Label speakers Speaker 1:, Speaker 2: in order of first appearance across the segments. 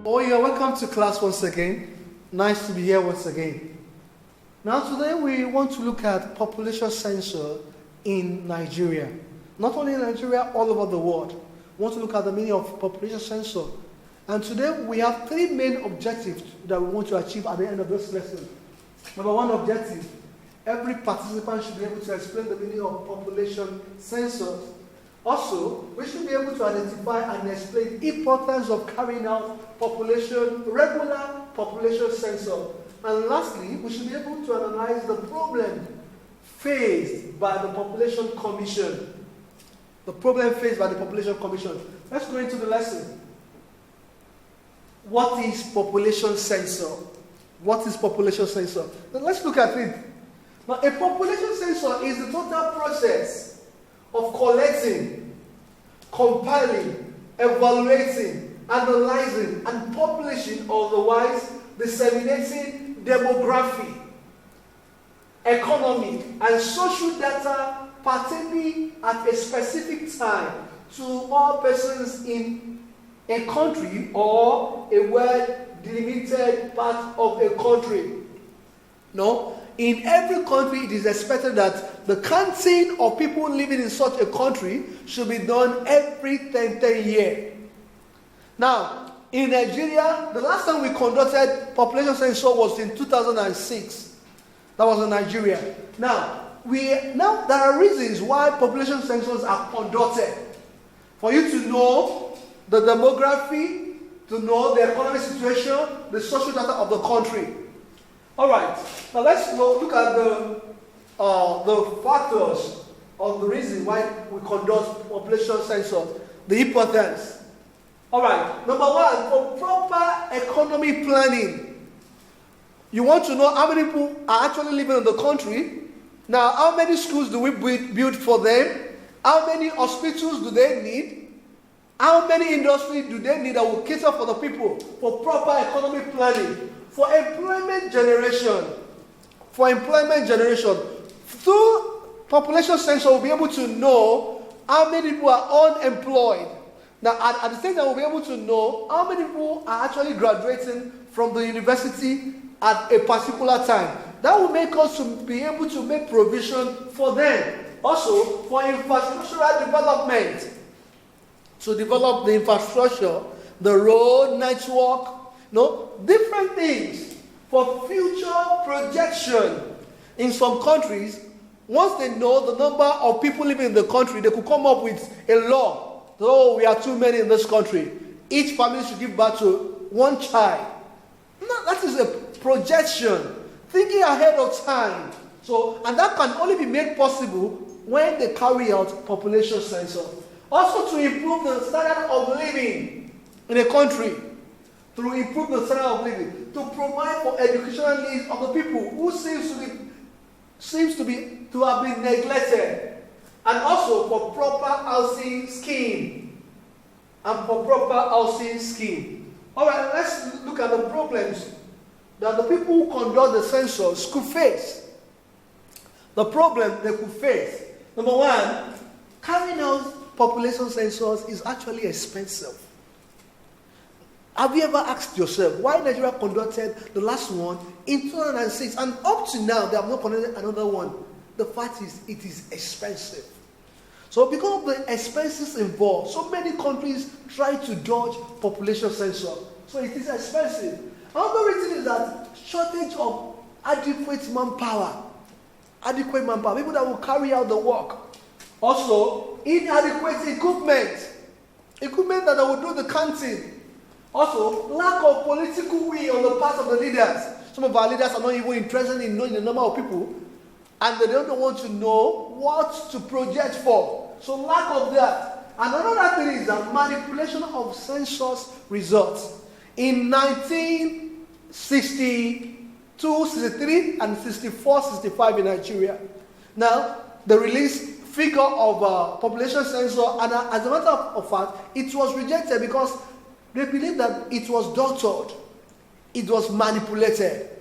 Speaker 1: Oh, yeah, welcome to class once again. Nice to be here once again. Now, today we want to look at population census in Nigeria. Not only in Nigeria, all over the world. We want to look at the meaning of population census. And today we have three main objectives that we want to achieve at the end of this lesson. Number one objective, every participant should be able to explain the meaning of population census. Also, we should be able to identify and explain the importance of carrying out regular population census. And lastly, we should be able to analyze the problem faced by the Population Commission. The problem faced by the Population Commission. Let's go into the lesson. What is population census? What is population census? Now let's look at it. Now, a population census is the total process of collecting, compiling, evaluating, analyzing, and publishing, otherwise disseminating demography, economic, and social data pertaining at a specific time to all persons in a country or a well-delimited part of a country. No? In every country, it is expected that the counting of people living in such a country should be done every 10 years. Now, in Nigeria, the last time we conducted population census was in 2006. That was in Nigeria. Now there are reasons why population census are conducted. For you to know the demography, to know the economic situation, the social data of the country. All right, now let's look at the factors of the reason why we conduct population census, the importance. All right, number one, for proper economy planning. You want to know how many people are actually living in the country. Now, how many schools do we build for them? How many hospitals do they need? How many industries do they need that will cater for the people? For proper economic planning. For employment generation, through population census, we'll be able to know how many people are unemployed. Now, at the same time, we'll be able to know how many people are actually graduating from the university at a particular time. That will make us to be able to make provision for them. Also, for infrastructural development, to develop the infrastructure, the road network, different things for future projection. In some countries, once they know the number of people living in the country, they could come up with a law. So we are too many in this country. Each family should give birth to one child. No, that is a projection, thinking ahead of time. And that can only be made possible when they carry out population census. Also, to improve the standard of living in a country. To improve the standard of living, to provide for educational needs of the people who seems to have been neglected, and also for proper housing scheme. All right, let's look at the problems that the people who conduct the census could face. The problem they could face. Number one, carrying out population census is actually expensive. Have you ever asked yourself why Nigeria conducted the last one in 2006 and up to now they have not conducted another one? The fact is, it is expensive. So because of the expenses involved, so many countries try to dodge population census. So it is expensive. Another reason is that shortage of adequate manpower, people that will carry out the work. Also, inadequate equipment that will do the counting. Also, lack of political will on the part of the leaders. Some of our leaders are not even interested in knowing the number of people, and they don't want to know what to project for. So lack of that. And another thing is that manipulation of census results. In 1962, 63, and 64, 65 in Nigeria. Now, the release figure of population census, and as a matter of fact, it was rejected because they believe that it was doctored. It was manipulated.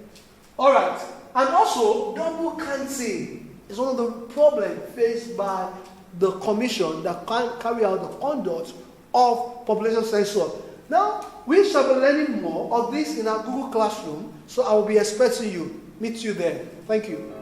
Speaker 1: All right. And also, double counting is one of the problems faced by the commission that can carry out the conduct of population census. Now, we shall be learning more of this in our Google Classroom, so I will be expecting you. Meet you there. Thank you.